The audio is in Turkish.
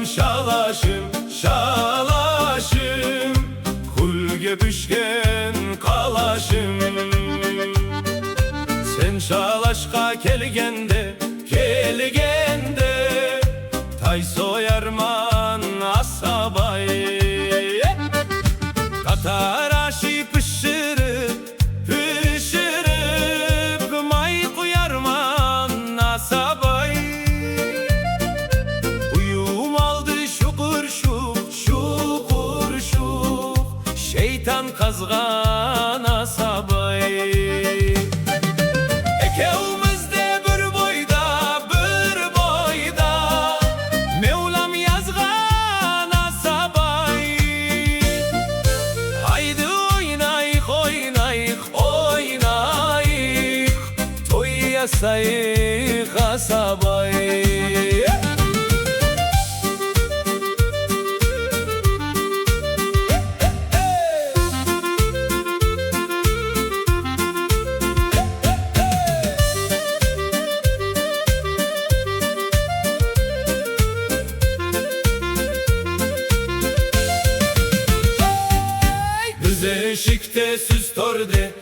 şalaşım şalaşım şalaşım, kulge düşken kalaşım. Sen şalaşka kelgende tay soyarman asabay. Kataraşı pişirip may koyarman asabay. Uyum aldı şukur şuk şeytan kazgan asabay. Ekevimiz de bir boyda Mevlam yazgan asabay. Haydi oynayık toy yasayık asabay. Eşikte süs torde